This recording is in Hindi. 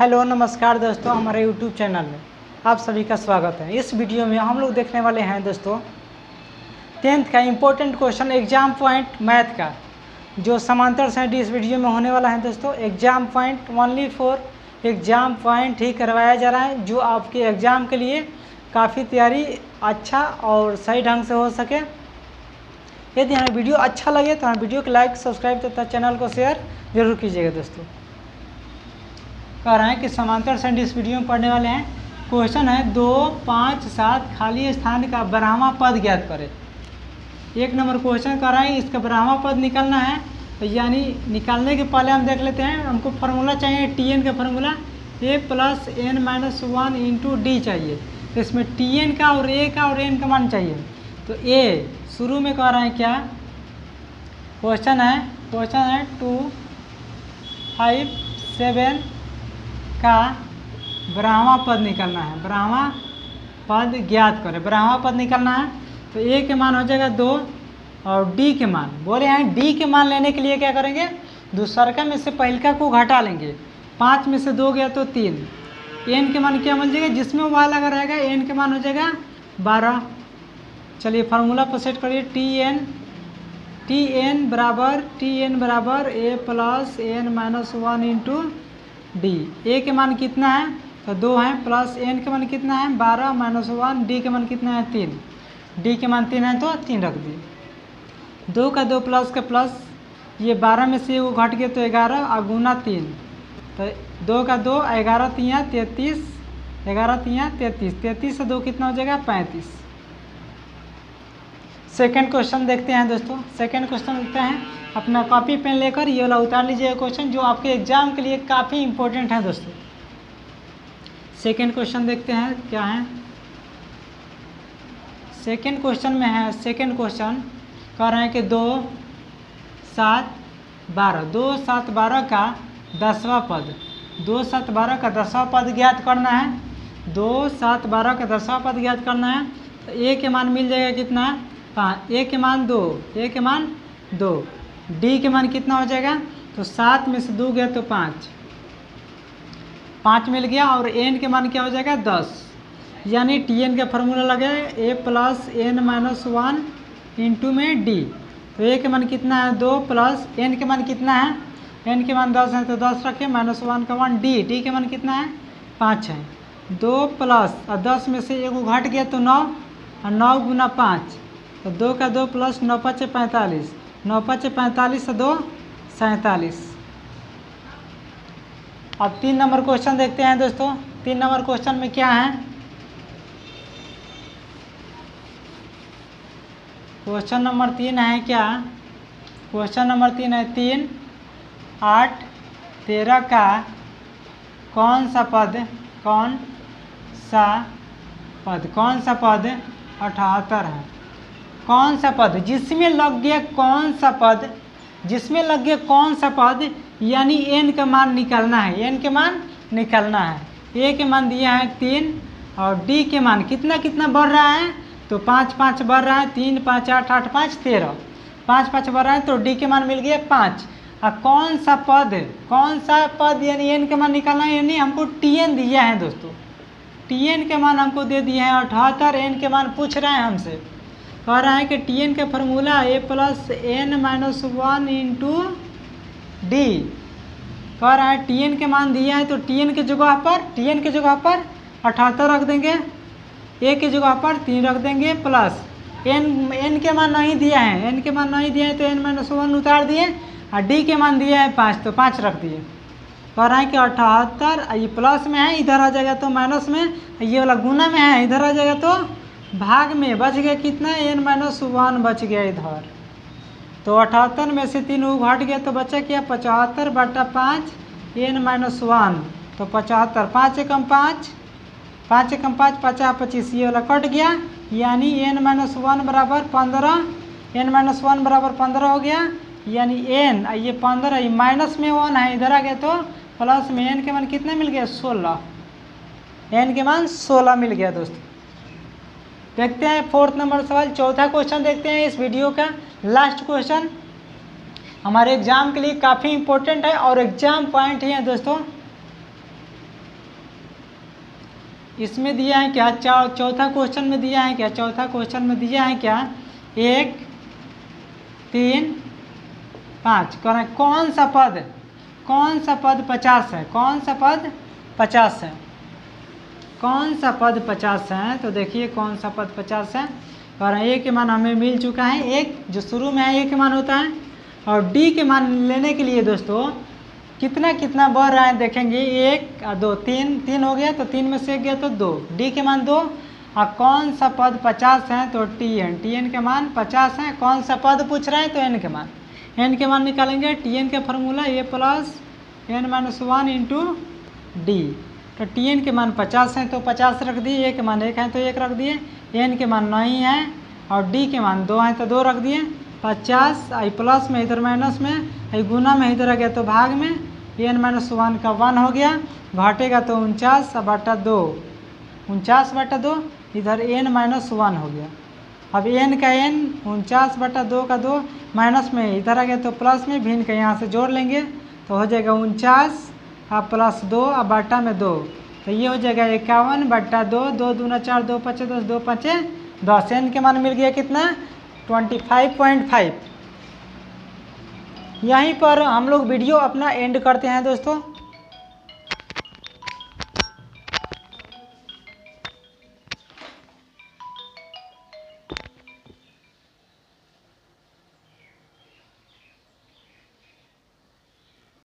हेलो नमस्कार दोस्तों, हमारे यूट्यूब चैनल में आप सभी का स्वागत है। इस वीडियो में हम लोग देखने वाले हैं दोस्तों 10th का important question exam point math का, जो समांतर श्रेणी इस वीडियो में होने वाला है दोस्तों। Exam point only for exam point ही करवाया जा रहा है, जो आपके एग्ज़ाम के लिए काफ़ी तैयारी अच्छा और सही ढंग से हो सके। यदि हमें वीडियो अच्छा लगे तो हमें वीडियो को लाइक, सब्सक्राइब तथा चैनल को शेयर जरूर कीजिएगा दोस्तों। कह रहे हैं कि समांतर श्रेणी इस वीडियो में पढ़ने वाले हैं। क्वेश्चन है 2, 5, 7 खाली स्थान का 12वां पद ज्ञात करें। 1 नंबर क्वेश्चन कर रहा है, इसका 12वां पद निकालना है। तो यानी निकालने के पहले हम देख लेते हैं, हमको फार्मूला चाहिए टीएन का formula a + n - 1 into D चाहिए। तो इसमें टीएन का और ए का और एन का मान चाहिए। तो ए शुरू में कह रहे हैं क्या, क्वेश्चन है 2, 5, 7 का 12वां पद निकालना है। 12वां पद ज्ञात करें, 12वां पद निकालना है। तो ए के मान हो जाएगा 2 और डी के मान बोले हैं। डी के मान लेने के लिए क्या करेंगे, दूसरका में से पहलका को घटा लेंगे। 5 में से 2 गया तो 3। एन के मान क्या मिल जाएगा, जिसमें वाई लगा रहेगा एन के मान हो जाएगा 12। चलिए फार्मूला पर सेट करिए। टी एन बराबर a + n - 1 इंटू डी। ए के मान कितना है तो 2 है, प्लस एन के मान कितना है 12 - 1, डी के मान कितना है 3। डी के मान 3 है तो 3 रख दिए। 2 का 2 प्लस का प्लस, ये 12 में से वो घट गया तो 11 और गुना 3। तो 2 का 2, 11 × 3 = 33, 11 × 3 = 33, 33 से 2 कितना हो जाएगा 35। सेकेंड क्वेश्चन देखते हैं दोस्तों। सेकेंड क्वेश्चन देखते हैं, अपना कॉपी पेन लेकर ये वाला उतार लीजिए क्वेश्चन, जो आपके एग्जाम के लिए काफ़ी इंपॉर्टेंट है दोस्तों। सेकेंड क्वेश्चन देखते हैं क्या है। सेकेंड क्वेश्चन में है, सेकेंड क्वेश्चन कह रहे हैं कि 2, 7, 12 2, 7, 12 का 10वां पद, 2, 7, 12 का 10वां पद ज्ञात करना है। 2, 7, 12 का 10वां पद ज्ञात करना है। तो ए के मान मिल जाएगा कितना 5, ए के मान 2, ए के मान 2, डी के मान कितना हो जाएगा तो 7 में से 2 गया तो 5 मिल गया। और एन के मान क्या हो जाएगा 10। यानी टी एन का फार्मूला लगे a + n - 1 इंटू में डी। तो ए के मान कितना है 2, प्लस एन के मान कितना है, एन के मान 10 है तो 10 रखे, -1 का 1 डी, डी के मान कितना है 5 है। 2 प्लस और 10 में से एक घट गया तो 9 और 9 गुना 5, तो 2 का 2 प्लस 9 × 5 = 45, 9 × 5 = 45 से 2 47। अब 3 नंबर क्वेश्चन देखते हैं दोस्तों। 3 नंबर क्वेश्चन में क्या है, क्वेश्चन नंबर 3 है क्या, क्वेश्चन नंबर 3 है 3, 8, 13 का कौन सा पद 78 है। कौन सा पद जिसमें लग गया कौन सा पद, जिसमें लग गया कौन सा पद, यानी एन का मान निकालना है। एन के मान निकालना है। ए के मान दिया है 3 और डी के मान कितना कितना बढ़ रहा है तो 5, 5 बढ़ रहा है, 3, 5, 8, 8, 5, 13, 5, 5 बढ़ रहा है तो डी के मान मिल गया 5। और कौन सा पद यानी एन के मान निकालना है, यानी हमको टी एन दिया है दोस्तों। टी एन के मान हमको दे दिए हैं 78, एन के मान पूछ रहे हैं हमसे। कह रहा है कि टी एन का formula a + n - 1 into D. कह रहा है टी एन के मान दिया है तो टी एन के जगह पर 78 रख देंगे, ए के जगह पर 3 रख देंगे, प्लस एन के मान नहीं दिया है, एन के मान नहीं दिया है तो n - 1 उतार दिए, और डी के मान दिया है 5 तो 5 रख दिए। कह रहा है कि 78, ये प्लस में है इधर आ जाएगा तो माइनस में, ये वाला गुना में है इधर आ जाएगा तो भाग में, बच गया कितना n - 1 बच गया इधर। तो 78 में से 3 घट गया तो बचा क्या 75/5 n - 1 तो 75, 5 एकम 5, 5 एकम 5, 50, 25, ये वाला कट गया। यानी n - 1 बराबर 15, n - 1 बराबर 15 हो गया। यानी n ये 15, ये माइनस में 1 है इधर आ गया तो प्लस में n के मान कितना मिल गया 16, n के मान 16 मिल गया दोस्तों। देखते हैं 4th नंबर सवाल। चौथा क्वेश्चन देखते हैं इस वीडियो का, लास्ट क्वेश्चन हमारे एग्जाम के लिए काफ़ी इंपॉर्टेंट है और एग्जाम पॉइंट ही है दोस्तों। इसमें दिया है क्या, चौथा क्वेश्चन में दिया है क्या, चौथा क्वेश्चन में दिया है क्या 1 3 5। कौन सा पद 50 है, कौन सा पद 50 है, कौन सा पद 50 है। तो देखिए कौन सा पद 50 है। और ए के मान हमें मिल चुका है, एक जो शुरू में है ए के मान होता है। और डी के मान लेने के लिए दोस्तों कितना कितना बढ़ रहा है देखेंगे, 1 और 2 3 हो गया, तो 3 में से 1 गया तो 2, डी के मान 2। और कौन सा पद 50 है, तो टी एन के मान 50 है। कौन सा पद पूछ रहा है, तो एन के मान निकालेंगे। टी एन का formula A plus N minus 1 into D. तो टी एन के मान 50 है तो 50 रख दिए, ए के मान 1 है तो 1 रख दिए, एन के मान नहीं है और डी के मान 2 है तो 2 रख दिए। 50 आई प्लस में इधर माइनस में, आई गुना में इधर आ गया तो भाग में, एन माइनस 1 का 1 हो गया, घटेगा तो 49/2, 49/2, इधर एन माइनस 1 हो गया। अब एन का एन 49/2 का 2 माइनस में इधर आ गया तो प्लस में, भिन्न का यहाँ से जोड़ लेंगे तो हो जाएगा 49 और प्लस 2 और बटा में 2, तो ये हो जाएगा 51/2, 2 दूना 4, 2 5 10, 2 5 10। एन के मान मिल गया कितना 25.5। यहीं पर हम लोग वीडियो अपना एंड करते हैं दोस्तों।